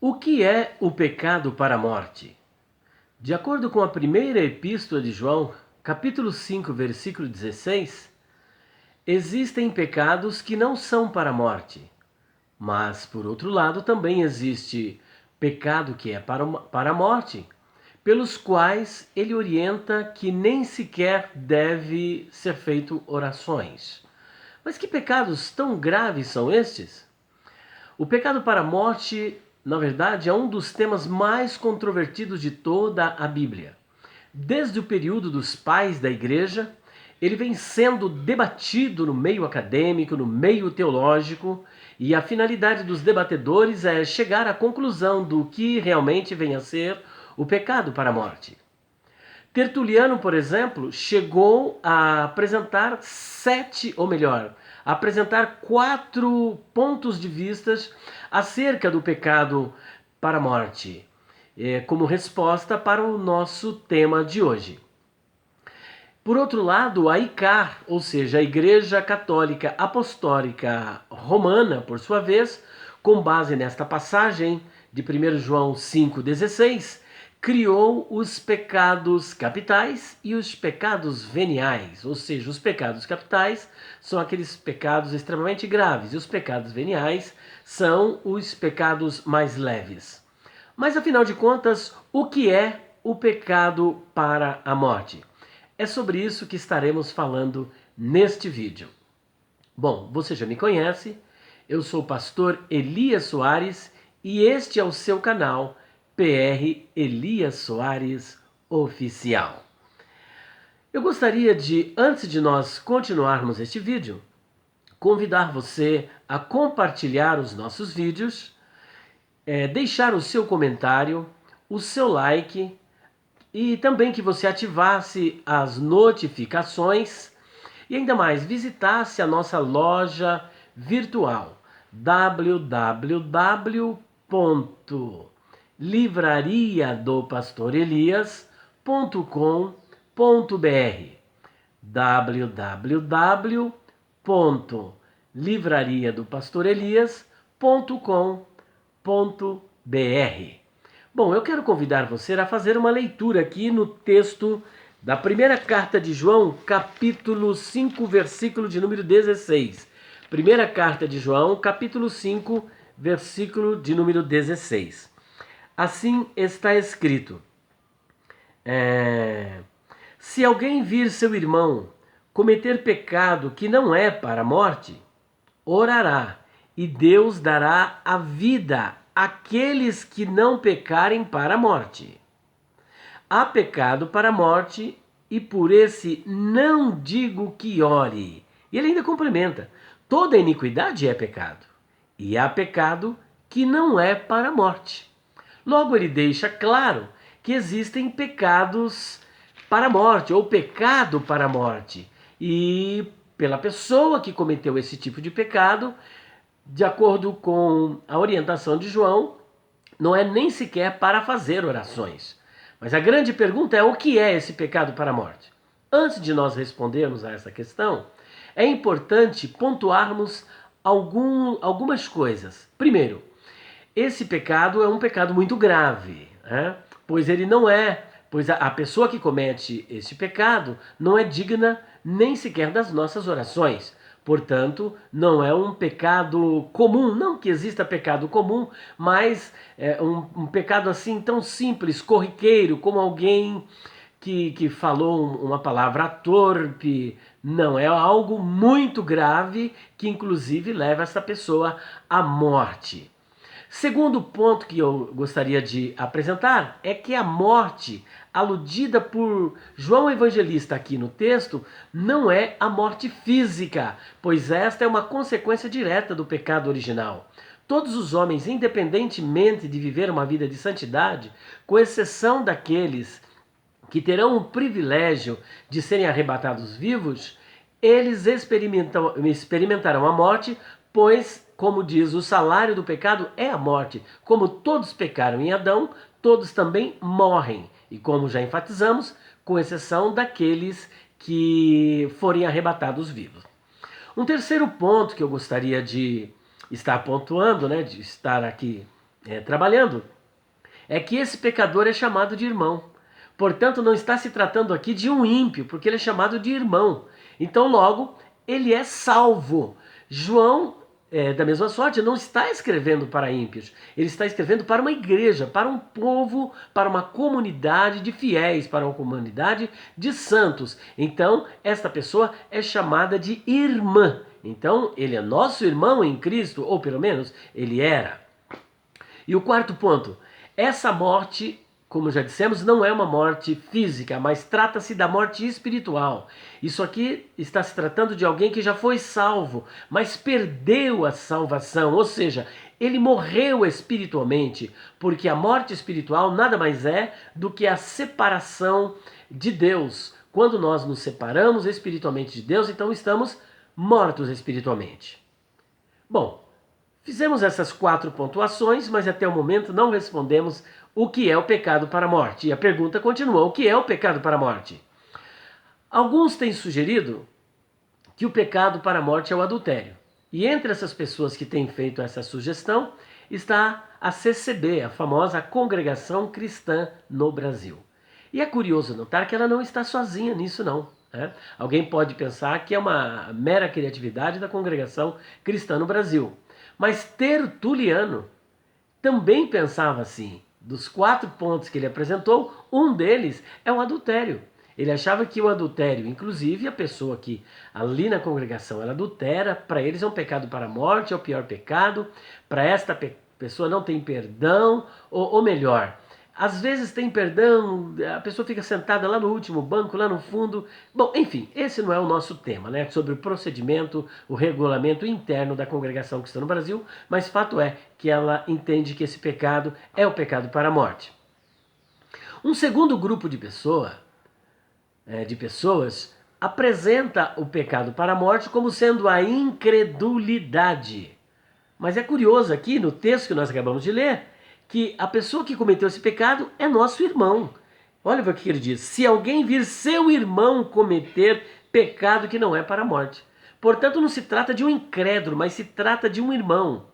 O que é o pecado para a morte? De acordo com a primeira epístola de João, capítulo 5, versículo 16, existem pecados que não são para a morte, mas, por outro lado, também existe pecado que é para a morte, pelos quais ele orienta que nem sequer deve ser feito orações. Mas que pecados tão graves são estes? O pecado para a morte, na verdade, é um dos temas mais controvertidos de toda a Bíblia. Desde o período dos pais da igreja, ele vem sendo debatido no meio acadêmico, no meio teológico, e a finalidade dos debatedores é chegar à conclusão do que realmente vem a ser o pecado para a morte. Tertuliano, por exemplo, chegou a apresentar apresentar 4 pontos de vistas acerca do pecado para a morte, como resposta para o nosso tema de hoje. Por outro lado, a ICAR, ou seja, a Igreja Católica Apostólica Romana, por sua vez, com base nesta passagem de 1 João 5,16, criou os pecados capitais e os pecados veniais, ou seja, os pecados capitais são aqueles pecados extremamente graves e os pecados veniais são os pecados mais leves. Mas afinal de contas, o que é o pecado para a morte? É sobre isso que estaremos falando neste vídeo. Bom, você já me conhece, eu sou o pastor Elias Soares e este é o seu canal PR Elias Soares Oficial. Eu gostaria de, antes de nós continuarmos este vídeo, convidar você a compartilhar os nossos vídeos, deixar o seu comentário, o seu like e também que você ativasse as notificações e ainda mais visitasse a nossa loja virtual www.livrariadopastorelias.com.br www.livrariadopastorelias.com.br. Bom, eu quero convidar você a fazer uma leitura aqui no texto da primeira carta de João, capítulo 5, versículo de número 16. Primeira carta de João, capítulo 5, versículo de número 16. Assim está escrito: se alguém vir seu irmão cometer pecado que não é para a morte, orará, e Deus dará a vida àqueles que não pecarem para a morte. Há pecado para a morte, e por esse não digo que ore. E ele ainda complementa: toda iniquidade é pecado, e há pecado que não é para a morte. Logo ele deixa claro que existem pecados para a morte, ou pecado para a morte. E pela pessoa que cometeu esse tipo de pecado, de acordo com a orientação de João, não é nem sequer para fazer orações. Mas a grande pergunta é: o que é esse pecado para a morte? Antes de nós respondermos a essa questão, é importante pontuarmos algumas coisas. Primeiro, esse pecado é um pecado muito grave, pois a pessoa que comete esse pecado não é digna nem sequer das nossas orações. Portanto, não é um pecado comum, não que exista pecado comum, mas é um pecado assim tão simples, corriqueiro, como alguém que falou uma palavra torpe. Não, é algo muito grave que inclusive leva essa pessoa à morte. Segundo ponto que eu gostaria de apresentar é que a morte aludida por João Evangelista aqui no texto não é a morte física, pois esta é uma consequência direta do pecado original. Todos os homens, independentemente de viver uma vida de santidade, com exceção daqueles que terão o privilégio de serem arrebatados vivos, eles experimentarão a morte, pois, como diz, o salário do pecado é a morte. Como todos pecaram em Adão, todos também morrem. E como já enfatizamos, com exceção daqueles que forem arrebatados vivos. Um terceiro ponto que eu gostaria de estar pontuando, de estar aqui trabalhando, é que esse pecador é chamado de irmão. Portanto, não está se tratando aqui de um ímpio, porque ele é chamado de irmão. Então, logo, ele é salvo. João, da mesma sorte, não está escrevendo para ímpios. Ele está escrevendo para uma igreja, para um povo, para uma comunidade de fiéis, para uma comunidade de santos. Então, esta pessoa é chamada de irmã. Então, ele é nosso irmão em Cristo, ou pelo menos, ele era. E o quarto ponto, essa morte, como já dissemos, não é uma morte física, mas trata-se da morte espiritual. Isso aqui está se tratando de alguém que já foi salvo, mas perdeu a salvação, ou seja, ele morreu espiritualmente, porque a morte espiritual nada mais é do que a separação de Deus. Quando nós nos separamos espiritualmente de Deus, então estamos mortos espiritualmente. Bom, fizemos essas 4 pontuações, mas até o momento não respondemos o que é o pecado para a morte. E a pergunta continua: o que é o pecado para a morte? Alguns têm sugerido que o pecado para a morte é o adultério. E entre essas pessoas que têm feito essa sugestão está a CCB, a famosa Congregação Cristã no Brasil. E é curioso notar que ela não está sozinha nisso não. Alguém pode pensar que é uma mera criatividade da Congregação Cristã no Brasil. Mas Tertuliano também pensava assim. Dos 4 pontos que ele apresentou, um deles é o adultério. Ele achava que o adultério, inclusive a pessoa que ali na congregação ela adultera, para eles é um pecado para a morte, é o pior pecado, para esta pessoa não tem perdão, ou melhor, às vezes tem perdão, a pessoa fica sentada lá no último banco, lá no fundo. Bom, enfim, esse não é o nosso tema, né? Sobre o procedimento, o regulamento interno da Congregação Cristã no Brasil, mas fato é que ela entende que esse pecado é o pecado para a morte. Um segundo grupo de pessoas apresenta o pecado para a morte como sendo a incredulidade. Mas é curioso aqui no texto que nós acabamos de ler, que a pessoa que cometeu esse pecado é nosso irmão. Olha o que ele diz: se alguém vir seu irmão cometer pecado que não é para a morte. Portanto, não se trata de um incrédulo, mas se trata de um irmão.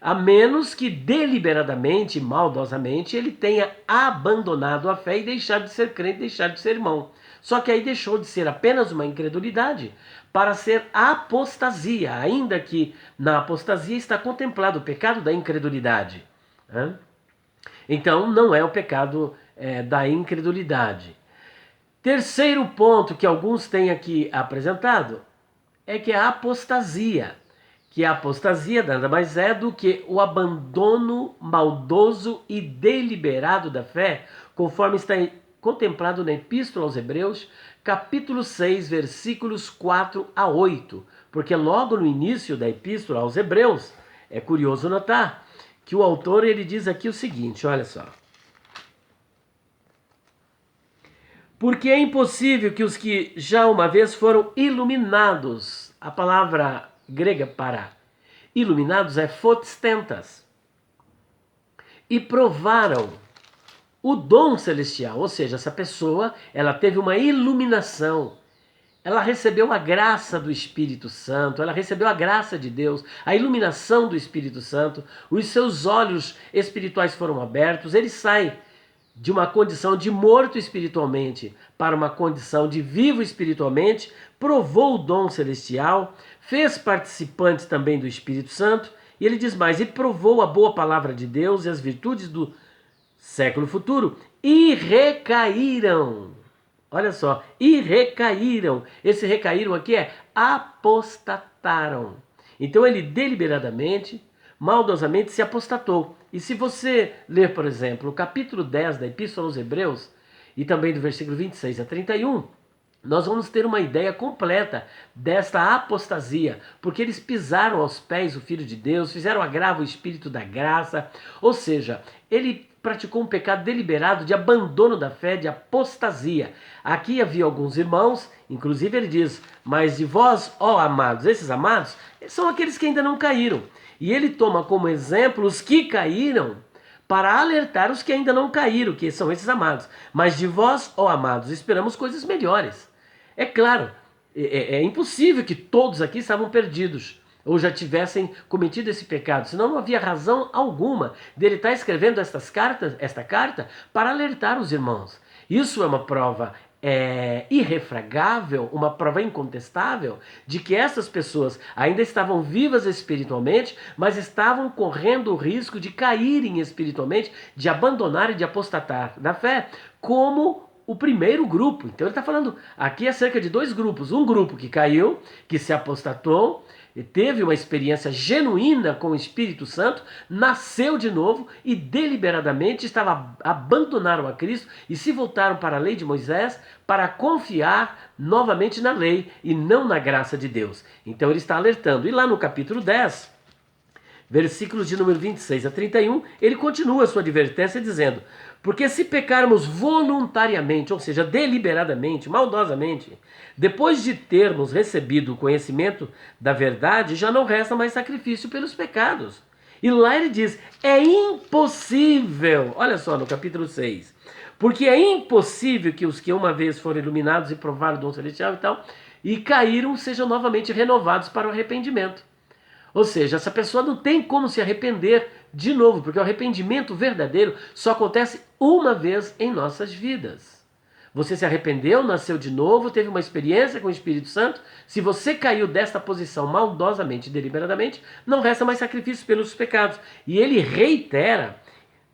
A menos que deliberadamente, maldosamente, ele tenha abandonado a fé e deixado de ser crente, deixado de ser irmão. Só que aí deixou de ser apenas uma incredulidade para ser apostasia, ainda que na apostasia está contemplado o pecado da incredulidade. Então não é o pecado da incredulidade. Terceiro ponto que alguns têm aqui apresentado é que a apostasia. Que a apostasia nada mais é do que o abandono maldoso e deliberado da fé, conforme está contemplado na Epístola aos Hebreus, capítulo 6, versículos 4 a 8. Porque logo no início da Epístola aos Hebreus, é curioso notar que o autor ele diz aqui o seguinte, olha só. Porque é impossível que os que já uma vez foram iluminados, a palavra grega para iluminados é photistentas, e provaram o dom celestial, ou seja, essa pessoa ela teve uma iluminação, ela recebeu a graça do Espírito Santo, ela recebeu a graça de Deus, a iluminação do Espírito Santo, os seus olhos espirituais foram abertos, ele sai de uma condição de morto espiritualmente para uma condição de vivo espiritualmente, provou o dom celestial, fez participantes também do Espírito Santo, e ele diz mais, e provou a boa palavra de Deus e as virtudes do século futuro, e recaíram. Olha só, e recaíram. Esse recaíram aqui é apostataram. Então ele deliberadamente, maldosamente se apostatou. E se você ler, por exemplo, o capítulo 10 da Epístola aos Hebreus, e também do versículo 26 a 31, nós vamos ter uma ideia completa desta apostasia, porque eles pisaram aos pés o Filho de Deus, fizeram agravo ao Espírito da graça, ou seja, ele praticou um pecado deliberado de abandono da fé, de apostasia. Aqui havia alguns irmãos, inclusive ele diz, mas de vós, ó amados, esses amados são aqueles que ainda não caíram. E ele toma como exemplo os que caíram para alertar os que ainda não caíram, que são esses amados. Mas de vós, ó amados, esperamos coisas melhores. É claro, é impossível que todos aqui estavam perdidos. ou já tivessem cometido esse pecado, senão não havia razão alguma dele estar escrevendo esta carta para alertar os irmãos. Isso é uma prova irrefragável, uma prova incontestável de que essas pessoas ainda estavam vivas espiritualmente, mas estavam correndo o risco de caírem espiritualmente, de abandonar e de apostatar da fé, como o primeiro grupo. Então ele está falando aqui acerca de dois grupos. Um grupo que caiu, que se apostatou, teve uma experiência genuína com o Espírito Santo, nasceu de novo e deliberadamente abandonaram a Cristo e se voltaram para a lei de Moisés para confiar novamente na lei e não na graça de Deus. Então ele está alertando. E lá no capítulo 10, versículos de número 26 a 31, ele continua a sua advertência dizendo: porque se pecarmos voluntariamente, ou seja, deliberadamente, maldosamente, depois de termos recebido o conhecimento da verdade, já não resta mais sacrifício pelos pecados. E lá ele diz, é impossível, olha só no capítulo 6, porque é impossível que os que uma vez foram iluminados e provaram o dom celestial e tal, e caíram, sejam novamente renovados para o arrependimento. Ou seja, essa pessoa não tem como se arrepender de novo, porque o arrependimento verdadeiro só acontece uma vez em nossas vidas. Você se arrependeu, nasceu de novo, teve uma experiência com o Espírito Santo. Se você caiu desta posição maldosamente e deliberadamente, não resta mais sacrifício pelos pecados. E ele reitera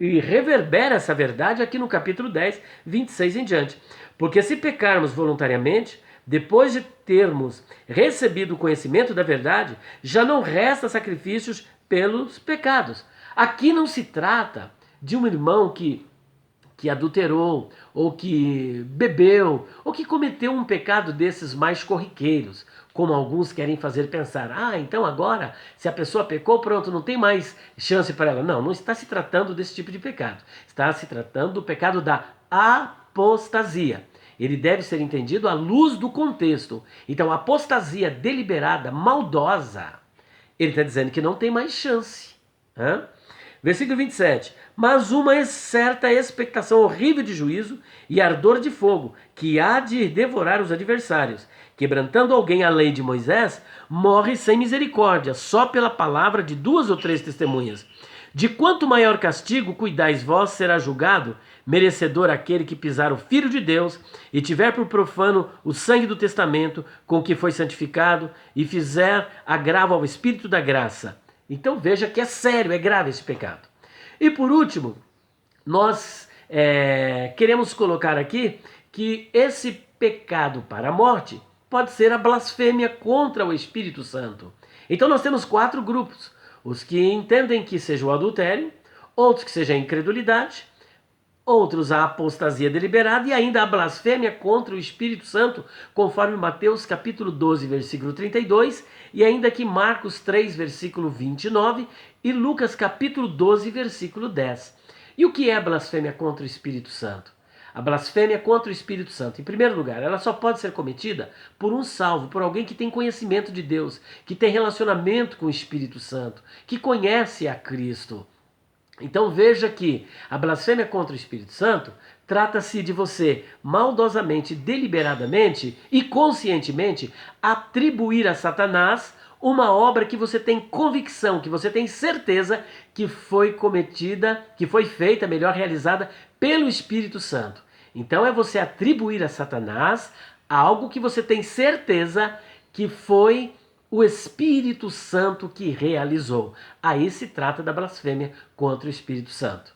e reverbera essa verdade aqui no capítulo 10, 26 em diante. Porque se pecarmos voluntariamente, depois de termos recebido o conhecimento da verdade, já não resta sacrifícios pelos pecados. Aqui não se trata de um irmão que adulterou, ou que bebeu, ou que cometeu um pecado desses mais corriqueiros, como alguns querem fazer pensar. Ah, então agora, se a pessoa pecou, pronto, não tem mais chance para ela. Não, não está se tratando desse tipo de pecado. Está se tratando do pecado da apostasia. Ele deve ser entendido à luz do contexto. Então, a apostasia deliberada, maldosa, ele está dizendo que não tem mais chance. Versículo 27. Mas uma certa expectação horrível de juízo e ardor de fogo, que há de devorar os adversários. Quebrantando alguém a lei de Moisés, morre sem misericórdia, só pela palavra de 2 ou 3 testemunhas. De quanto maior castigo cuidais vós, será julgado, merecedor aquele que pisar o Filho de Deus e tiver por profano o sangue do testamento com que foi santificado e fizer agravo ao Espírito da graça. Então veja que é sério, é grave esse pecado. E por último, nós queremos colocar aqui que esse pecado para a morte pode ser a blasfêmia contra o Espírito Santo. Então nós temos 4 grupos. Os que entendem que seja o adultério, outros que seja a incredulidade, outros a apostasia deliberada e ainda a blasfêmia contra o Espírito Santo, conforme Mateus capítulo 12, versículo 32, e ainda aqui Marcos 3, versículo 29 e Lucas capítulo 12, versículo 10. E o que é blasfêmia contra o Espírito Santo? A blasfêmia contra o Espírito Santo, em primeiro lugar, ela só pode ser cometida por um salvo, por alguém que tem conhecimento de Deus, que tem relacionamento com o Espírito Santo, que conhece a Cristo. Então veja que a blasfêmia contra o Espírito Santo trata-se de você maldosamente, deliberadamente e conscientemente atribuir a Satanás uma obra que você tem convicção, que você tem certeza que foi cometida, que foi feita, melhor, realizada pelo Espírito Santo. Então é você atribuir a Satanás algo que você tem certeza que foi o Espírito Santo que realizou. Aí se trata da blasfêmia contra o Espírito Santo.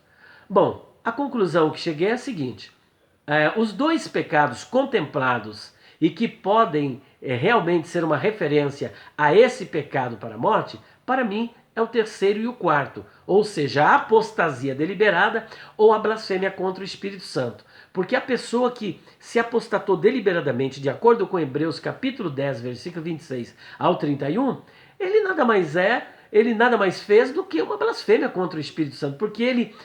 Bom, a conclusão que cheguei é a seguinte. Os 2 pecados contemplados e que podem realmente ser uma referência a esse pecado para a morte, para mim é o 3º e o 4º, ou seja, a apostasia deliberada ou a blasfêmia contra o Espírito Santo. Porque a pessoa que se apostatou deliberadamente, de acordo com Hebreus capítulo 10, versículo 26 ao 31, ele nada mais fez do que uma blasfêmia contra o Espírito Santo, porque ele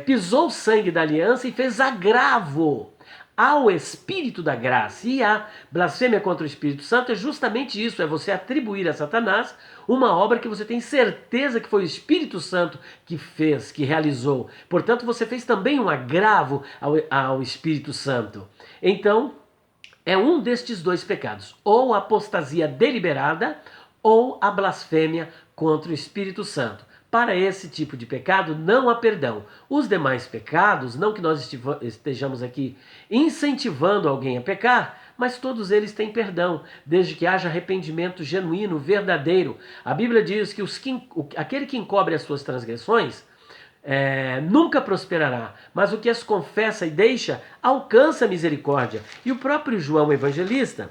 pisou o sangue da aliança e fez agravo ao Espírito da graça. E a blasfêmia contra o Espírito Santo é justamente isso, é você atribuir a Satanás uma obra que você tem certeza que foi o Espírito Santo que fez, que realizou. Portanto, você fez também um agravo ao Espírito Santo. Então, é um destes 2 pecados, ou a apostasia deliberada, ou a blasfêmia contra o Espírito Santo. Para esse tipo de pecado não há perdão. Os demais pecados, não que nós estejamos aqui incentivando alguém a pecar, mas todos eles têm perdão, desde que haja arrependimento genuíno, verdadeiro. A Bíblia diz que aquele que encobre as suas transgressões nunca prosperará, mas o que as confessa e deixa alcança a misericórdia. E o próprio João Evangelista,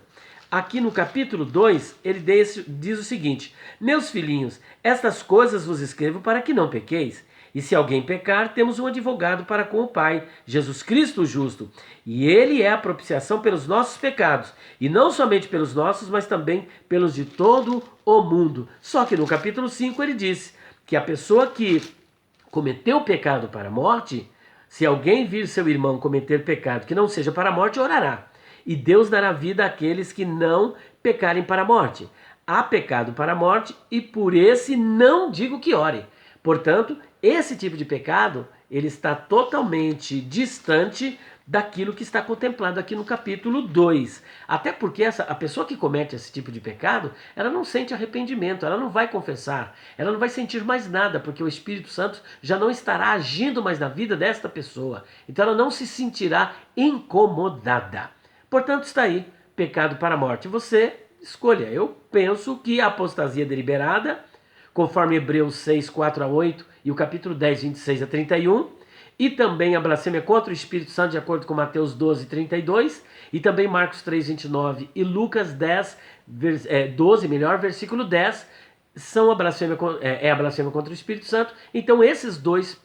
aqui no capítulo 2, ele diz o seguinte: meus filhinhos, estas coisas vos escrevo para que não pequeis. E se alguém pecar, temos um advogado para com o Pai, Jesus Cristo o justo. E ele é a propiciação pelos nossos pecados, e não somente pelos nossos, mas também pelos de todo o mundo. Só que no capítulo 5 ele disse que a pessoa que cometeu pecado para a morte, se alguém vir seu irmão cometer pecado que não seja para a morte, orará. E Deus dará vida àqueles que não pecarem para a morte. Há pecado para a morte, e por esse não digo que ore. Portanto, esse tipo de pecado, ele está totalmente distante daquilo que está contemplado aqui no capítulo 2. Até porque a pessoa que comete esse tipo de pecado, ela não sente arrependimento, ela não vai confessar, ela não vai sentir mais nada, porque o Espírito Santo já não estará agindo mais na vida desta pessoa. Então ela não se sentirá incomodada. Portanto, está aí, pecado para a morte. Você escolha. Eu penso que a apostasia deliberada, conforme Hebreus 6, 4 a 8 e o capítulo 10, 26 a 31, e também a blasfêmia contra o Espírito Santo, de acordo com Mateus 12, 32, e também Marcos 3, 29 e Lucas 10, 12, versículo 10, são a blasfêmia contra o Espírito Santo. Então esses dois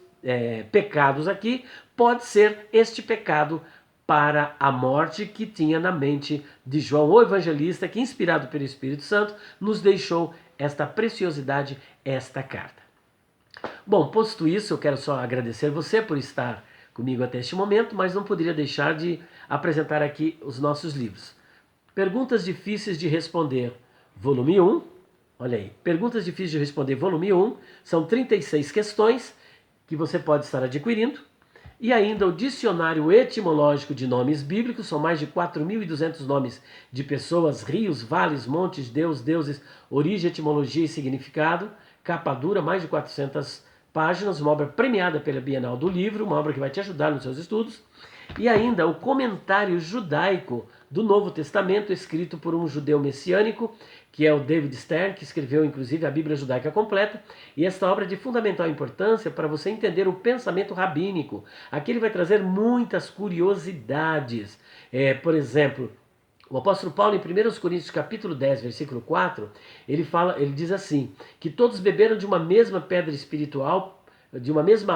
pecados aqui, pode ser este pecado para a morte que tinha na mente de João, o evangelista, que, inspirado pelo Espírito Santo, nos deixou esta preciosidade, esta carta. Bom, posto isso, eu quero só agradecer você por estar comigo até este momento, mas não poderia deixar de apresentar aqui os nossos livros. Perguntas Difíceis de Responder, volume 1. Olha aí, Perguntas Difíceis de Responder, volume 1. São 36 questões que você pode estar adquirindo. E ainda o Dicionário Etimológico de Nomes Bíblicos, são mais de 4.200 nomes de pessoas, rios, vales, montes, deuses, origem, etimologia e significado. Capa dura, mais de 400 páginas, uma obra premiada pela Bienal do Livro, uma obra que vai te ajudar nos seus estudos. E ainda o Comentário Judaico do Novo Testamento, escrito por um judeu messiânico, que é o David Stern, que escreveu inclusive a Bíblia Judaica Completa. E esta obra é de fundamental importância para você entender o pensamento rabínico. Aqui ele vai trazer muitas curiosidades. Por exemplo, o apóstolo Paulo, em 1 Coríntios capítulo 10, versículo 4, ele diz assim, que todos beberam de uma mesma pedra espiritual, de uma mesma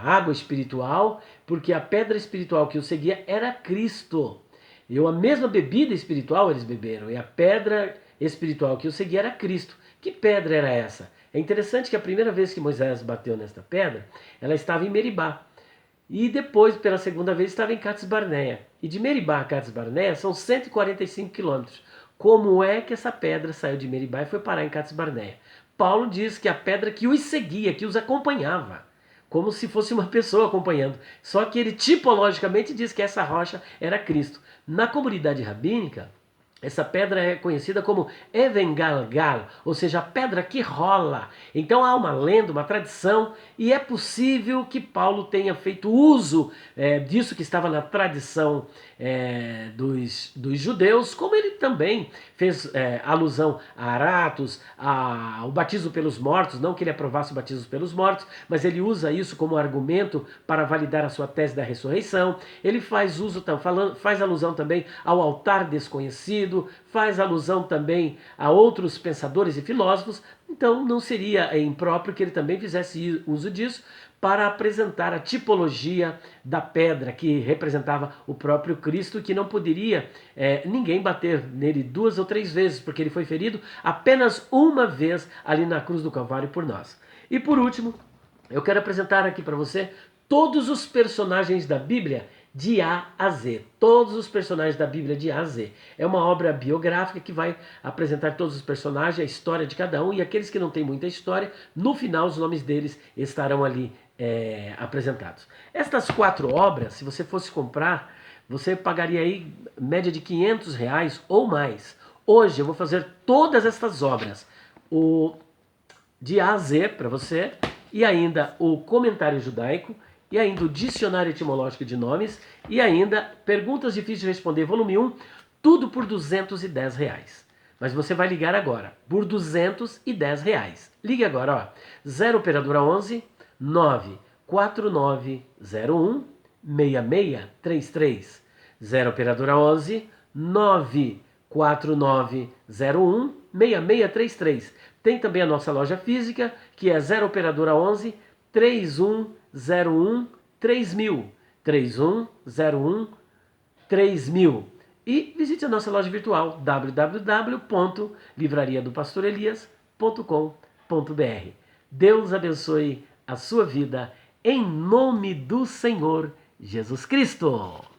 água espiritual, porque a pedra espiritual que os seguia era Cristo. E a mesma bebida espiritual eles beberam, e a pedra espiritual que os seguia era Cristo. Que pedra era essa? É interessante que a primeira vez que Moisés bateu nesta pedra, ela estava em Meribá. E depois, pela segunda vez, estava em Cades Barneia. E de Meribá a Cades Barneia são 145 quilômetros. Como é que essa pedra saiu de Meribá e foi parar em Cades Barneia? Paulo diz que a pedra que os seguia, que os acompanhava, como se fosse uma pessoa acompanhando. Só que ele tipologicamente diz que essa rocha era Cristo. Na comunidade rabínica, essa pedra é conhecida como Even Galgal, ou seja, a pedra que rola. Então há uma lenda, uma tradição, e é possível que Paulo tenha feito uso disso que estava na tradição dos judeus, como ele também fez alusão a Aratos, ao batismo pelos mortos, não que ele aprovasse o batismo pelos mortos, mas ele usa isso como argumento para validar a sua tese da ressurreição. Ele faz alusão também ao altar desconhecido, faz alusão também a outros pensadores e filósofos. Então não seria impróprio que ele também fizesse uso disso para apresentar a tipologia da pedra que representava o próprio Cristo, que não poderia ninguém bater nele 2 ou 3 vezes, porque ele foi ferido apenas uma vez ali na cruz do Calvário por nós. E por último, eu quero apresentar aqui para você todos os personagens da Bíblia de A a Z. Todos os personagens da Bíblia de A a Z. É uma obra biográfica que vai apresentar todos os personagens, a história de cada um, e aqueles que não têm muita história, no final os nomes deles estarão ali apresentados. Estas 4 obras, se você fosse comprar, você pagaria aí média de R$500 ou mais. Hoje eu vou fazer todas estas obras, o de A a Z para você, e ainda o comentário judaico, e ainda o dicionário etimológico de nomes, e ainda perguntas difíceis de responder, volume 1, tudo por R$ 210. Mas você vai ligar agora, por R$ 210. Ligue agora, ó, 0 operadora 11 94901 6633. 0 operadora 11 94901 6633. Tem também a nossa loja física, que é 0 operadora 11 3101 3000. 3101 3000. E visite a nossa loja virtual www.livrariadopastorelias.com.br. Deus abençoe a sua vida em nome do Senhor Jesus Cristo.